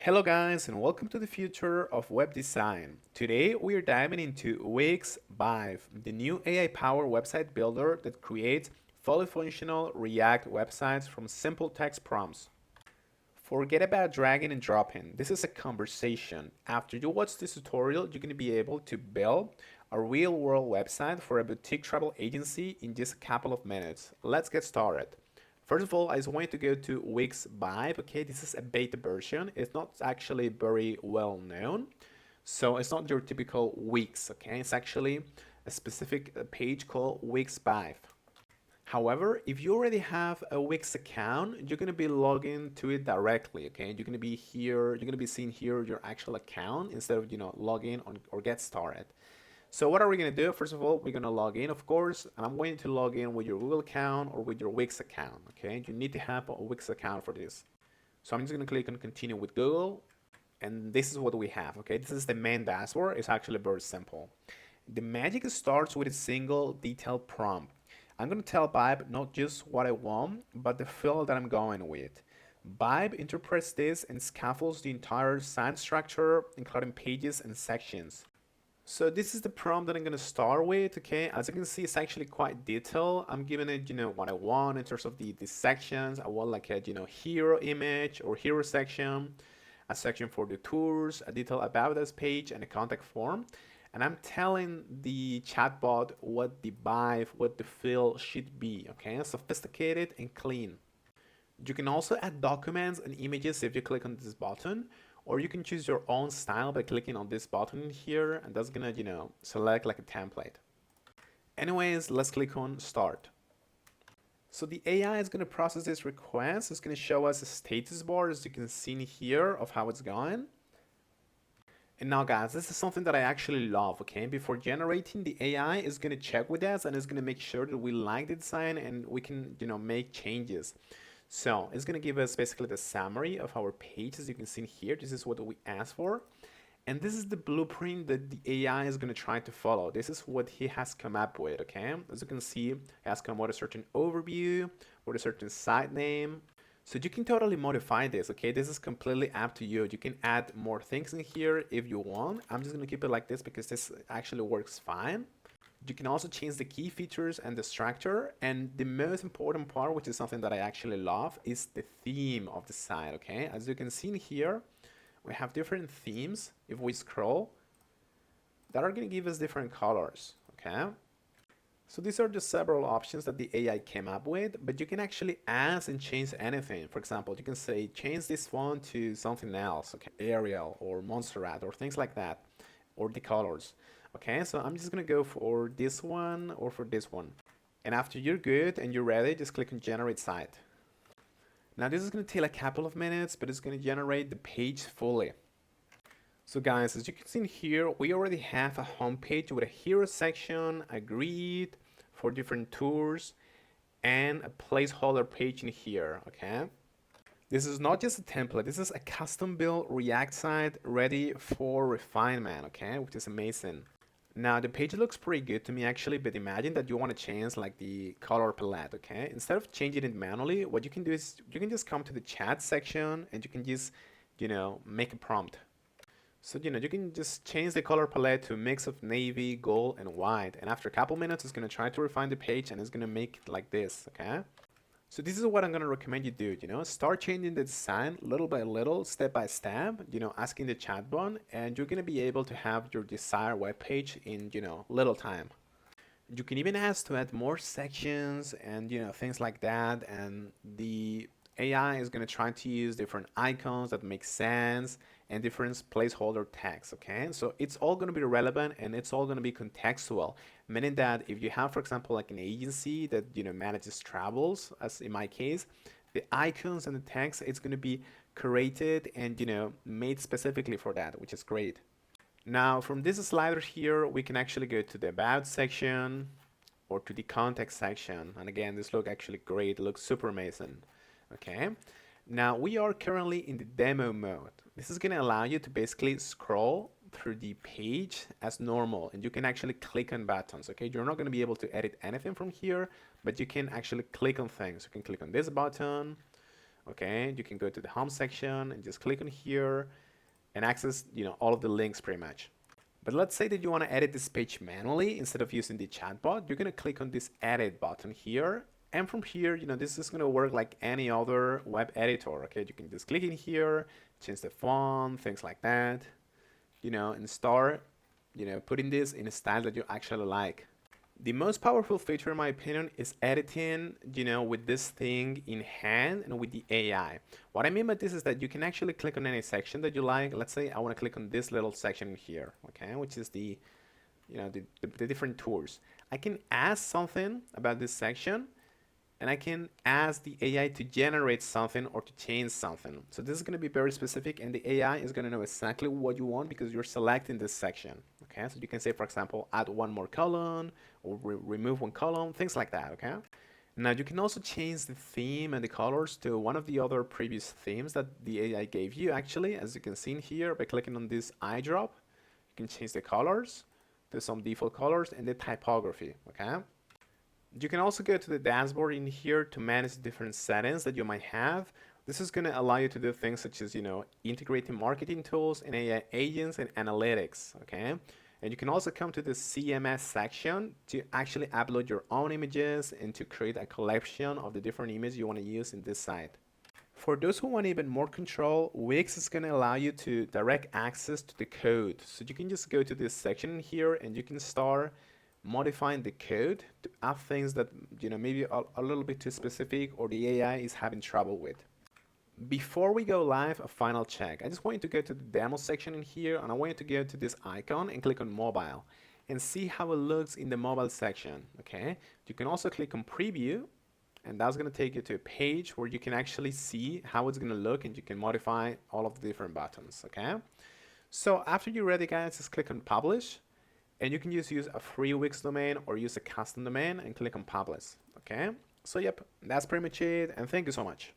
Hello guys and welcome to the future of web design. Today we are diving into Wix Vibe, the new AI-powered website builder that creates fully functional React websites from simple text prompts. Forget about dragging and dropping. This is a conversation. After you watch this tutorial, you're going to be able to build a real-world website for a boutique travel agency in just a couple of minutes. Let's get started. First of all, I just want to go to Wix Vibe. Okay, this is a beta version. It's not actually very well known. So it's not your typical Wix, okay? It's actually a specific page called Wix Vibe. However, if you already have a Wix account, you're going to be logging to it directly, okay? You're going to be here, you're going to be seeing here your actual account instead of, log in on, or get started. So what are we going to do? First of all, we're going to log in, of course, and I'm going to log in with your Google account or with your Wix account, okay? You need to have a Wix account for this. So I'm just going to click on continue with Google, and this is what we have, okay? This is the main dashboard. It's actually very simple. The magic starts with a single detailed prompt. I'm going to tell Vibe not just what I want, but the feel that I'm going with. Vibe interprets this and scaffolds the entire site structure, including pages and sections. So this is the prompt that I'm going to start with, okay? As you can see, it's actually quite detailed. I'm giving it, what I want in terms of the sections. I want like a, hero image or hero section, a section for the tours, a detail about this page, and a contact form. And I'm telling the chatbot what the vibe, what the feel should be, okay? Sophisticated and clean. You can also add documents and images if you click on this button, or you can choose your own style by clicking on this button here, and that's gonna, select like a template. Anyways, let's click on start. So the AI is gonna process this request. It's gonna show us a status bar, as you can see here, of how it's going. And now guys, this is something that I actually love, okay? Before generating, the AI is gonna check with us and it's gonna make sure that we like the design and we can, make changes. So it's gonna give us basically the summary of our page. As you can see here, this is what we asked for. And this is the blueprint that the AI is gonna try to follow. This is what he has come up with, okay? As you can see, he has come with a certain overview, with a certain site name, so you can totally modify this, okay? This is completely up to you. You can add more things in here if you want. I'm just gonna keep it like this because this actually works fine. You can also change the key features and the structure. And the most important part, which is something that I actually love, is the theme of the site, okay? As you can see in here, we have different themes. If we scroll, that are gonna give us different colors, okay? So these are the several options that the AI came up with, but you can actually add and change anything. For example, you can say, change this font to something else, okay, Arial or Montserrat or things like that, or the colors. Okay, so I'm just gonna go for this one or for this one. And after you're good and you're ready, just click on generate site. Now this is gonna take a couple of minutes, but it's gonna generate the page fully. So guys, as you can see here, we already have a home page with a hero section, a grid for different tours, and a placeholder page in here, okay? This is not just a template, this is a custom built React site ready for refinement, okay? Which is amazing. Now the page looks pretty good to me actually, but imagine that you want to change like the color palette, okay? Instead of changing it manually, what you can do is you can just come to the chat section and you can just, make a prompt. So, you can just change the color palette to a mix of navy, gold, and white. And after a couple minutes, it's going to try to refine the page and it's going to make it like this, okay? So this is what I'm going to recommend you do, start changing the design little by little, step by step, asking the chatbot, and you're going to be able to have your desired web page in, little time. You can even ask to add more sections and, things like that. And the AI is going to try to use different icons that make sense and different placeholder tags, okay? So it's all going to be relevant and it's all going to be contextual, meaning that if you have, for example, like an agency that, manages travels, as in my case, the icons and the text, it's going to be created and, made specifically for that, which is great. Now, from this slider here, we can actually go to the About section or to the Context section. And again, this looks actually great. It looks super amazing. Okay. Now, we are currently in the demo mode. This is going to allow you to basically scroll through the page as normal, and you can actually click on buttons. Okay. You're not going to be able to edit anything from here, but you can actually click on things. You can click on this button. okay? You can go to the home section and just click on here and access, all of the links pretty much. But let's say that you want to edit this page manually instead of using the chatbot. You're going to click on this edit button here. And from here, this is going to work like any other web editor, okay? You can just click in here, change the font, things like that, and start, putting this in a style that you actually like. The most powerful feature, in my opinion, is editing, with this thing in hand and with the AI. What I mean by this is that you can actually click on any section that you like. Let's say I want to click on this little section here, okay, which is the different tours. I can ask something about this section, and I can ask the AI to generate something or to change something. So this is going to be very specific, and the AI is going to know exactly what you want because you're selecting this section. Okay, so you can say, for example, add one more column or remove one column, things like that. Okay. Now you can also change the theme and the colors to one of the other previous themes that the AI gave you. Actually, as you can see in here, by clicking on this eye drop, you can change the colors to some default colors and the typography. Okay. You can also go to the dashboard in here to manage different settings that you might have. This is going to allow you to do things such as, integrating marketing tools and AI agents and analytics, okay? And you can also come to the CMS section to actually upload your own images and to create a collection of the different images you want to use in this site. For those who want even more control, Wix is going to allow you to direct access to the code. So you can just go to this section here and you can start modifying the code to add things that maybe a little bit too specific or the AI is having trouble with. Before we go live, a final check. I just want you to go to the demo section in here, and I want you to go to this icon and click on mobile and see how it looks in the mobile section. Okay, you can also click on preview, and that's going to take you to a page where you can actually see how it's going to look, and you can modify all of the different buttons. Okay, so after you're ready, guys, just click on publish. And you can just use a free Wix domain or use a custom domain and click on publish. Okay, so yep, that's pretty much it, and thank you so much.